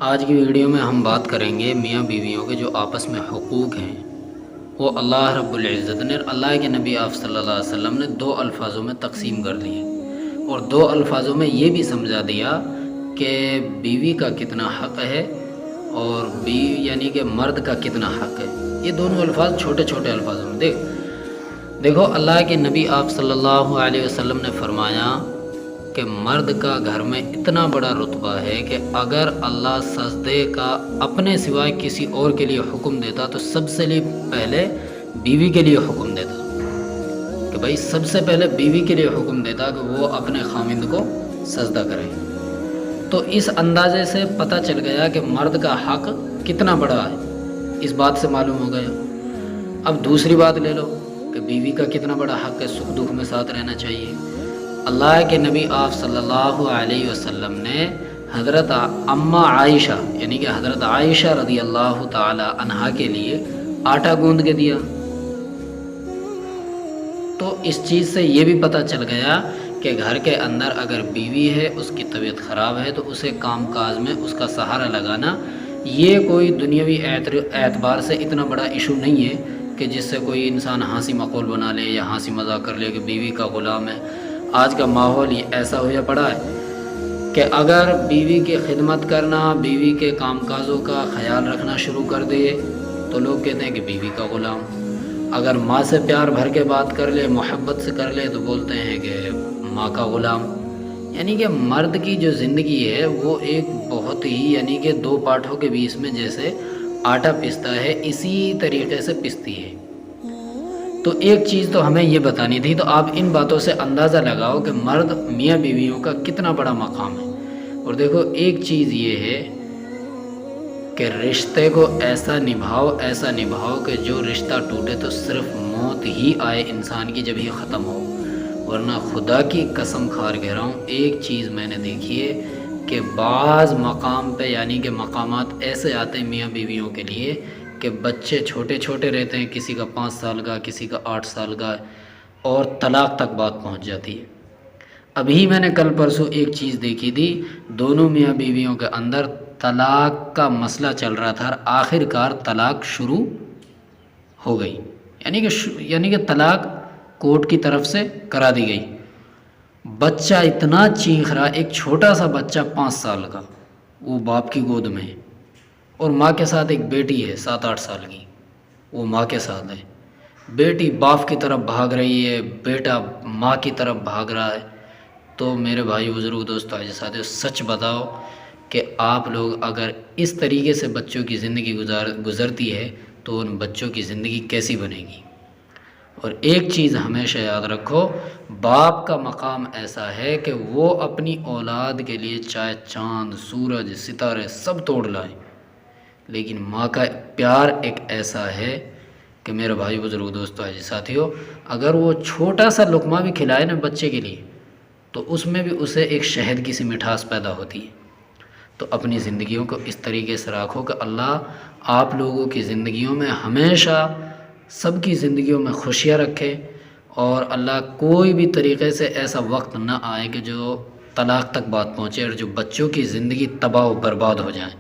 آج کی ویڈیو میں ہم بات کریں گے میاں بیویوں کے جو آپس میں حقوق ہیں وہ اللہ رب العزت نے اللہ کے نبی آپ صلی اللہ علیہ وسلم نے دو الفاظوں میں تقسیم کر دیے اور دو الفاظوں میں یہ بھی سمجھا دیا کہ بیوی کا کتنا حق ہے اور یعنی کہ مرد کا کتنا حق ہے۔ یہ دونوں الفاظ چھوٹے چھوٹے الفاظوں میں دیکھو اللہ کے نبی آپ صلی اللہ علیہ وسلم نے فرمایا کہ مرد کا گھر میں اتنا بڑا رتبہ ہے کہ اگر اللہ سجدے کا اپنے سوائے کسی اور کے لیے حکم دیتا تو سب سے پہلے بیوی کے لیے حکم دیتا کہ بھائی سب سے پہلے بیوی کے لیے حکم دیتا کہ وہ اپنے خامند کو سجدہ کرے۔ تو اس اندازے سے پتہ چل گیا کہ مرد کا حق کتنا بڑا ہے، اس بات سے معلوم ہو گیا۔ اب دوسری بات لے لو کہ بیوی کا کتنا بڑا حق ہے، سکھ دکھ میں ساتھ رہنا چاہیے۔ اللہ کے نبی آپ صلی اللہ علیہ وسلم نے حضرت اماں عائشہ یعنی کہ حضرت عائشہ رضی اللہ تعالی عنہا کے لیے آٹا گوندھ کے دیا۔ تو اس چیز سے یہ بھی پتہ چل گیا کہ گھر کے اندر اگر بیوی ہے، اس کی طبیعت خراب ہے تو اسے کام کاج میں اس کا سہارا لگانا یہ کوئی دنیاوی اعتبار سے اتنا بڑا ایشو نہیں ہے کہ جس سے کوئی انسان ہنسی مخول بنا لے یا ہنسی مذاق کر لے کہ بیوی کا غلام ہے۔ آج کا ماحول یہ ایسا ہوا پڑا ہے کہ اگر بیوی کی خدمت کرنا، بیوی کے کام کاجوں کا خیال رکھنا شروع کر دے تو لوگ کہتے ہیں کہ بیوی کا غلام۔ اگر ماں سے پیار بھر کے بات کر لے، محبت سے کر لے تو بولتے ہیں کہ ماں کا غلام۔ یعنی کہ مرد کی جو زندگی ہے وہ ایک بہت ہی یعنی کہ دو پارٹوں کے بیچ میں جیسے آٹا پستا ہے اسی طریقے سے پستی ہے۔ تو ایک چیز تو ہمیں یہ بتانی تھی، تو آپ ان باتوں سے اندازہ لگاؤ کہ مرد میاں بیویوں کا کتنا بڑا مقام ہے۔ اور دیکھو ایک چیز یہ ہے کہ رشتے کو ایسا نبھاؤ کہ جو رشتہ ٹوٹے تو صرف موت ہی آئے انسان کی جب ہی ختم ہو، ورنہ خدا کی قسم کھار کہہ رہا ہوں ایک چیز میں نے دیکھی ہے کہ بعض مقام پہ یعنی کہ مقامات ایسے آتے ہیں میاں بیویوں کے لیے کہ بچے چھوٹے چھوٹے رہتے ہیں، کسی کا 5 سال کا، کسی کا 8 سال کا، اور طلاق تک بات پہنچ جاتی ہے۔ ابھی میں نے کل پرسوں ایک چیز دیکھی تھی، دونوں میاں بیویوں کے اندر طلاق کا مسئلہ چل رہا تھا اور آخر کار طلاق شروع ہو گئی، یعنی کہ طلاق کورٹ کی طرف سے کرا دی گئی۔ بچہ اتنا چیخ رہا، ایک چھوٹا سا بچہ 5 سال کا، وہ باپ کی گود میں ہے، اور ماں کے ساتھ ایک بیٹی ہے 7-8 سال کی، وہ ماں کے ساتھ ہے۔ بیٹی باپ کی طرف بھاگ رہی ہے، بیٹا ماں کی طرف بھاگ رہا ہے۔ تو میرے بھائی بزرگ دوستو ساتھیو، سچ بتاؤ کہ آپ لوگ اگر اس طریقے سے بچوں کی زندگی گزرتی ہے تو ان بچوں کی زندگی کیسی بنے گی؟ اور ایک چیز ہمیشہ یاد رکھو، باپ کا مقام ایسا ہے کہ وہ اپنی اولاد کے لیے چاہے چاند، سورج، ستارے سب توڑ لائے، لیکن ماں کا پیار ایک ایسا ہے کہ میرے بھائی بزرگ دوستو ساتھیو، اگر وہ چھوٹا سا لقمہ بھی کھلائے نا بچے کے لیے تو اس میں بھی اسے ایک شہد کی سی مٹھاس پیدا ہوتی ہے۔ تو اپنی زندگیوں کو اس طریقے سے رکھو کہ اللہ آپ لوگوں کی زندگیوں میں ہمیشہ سب کی زندگیوں میں خوشیاں رکھے، اور اللہ کوئی بھی طریقے سے ایسا وقت نہ آئے کہ جو طلاق تک بات پہنچے اور جو بچوں کی زندگی تباہ و برباد ہو جائیں۔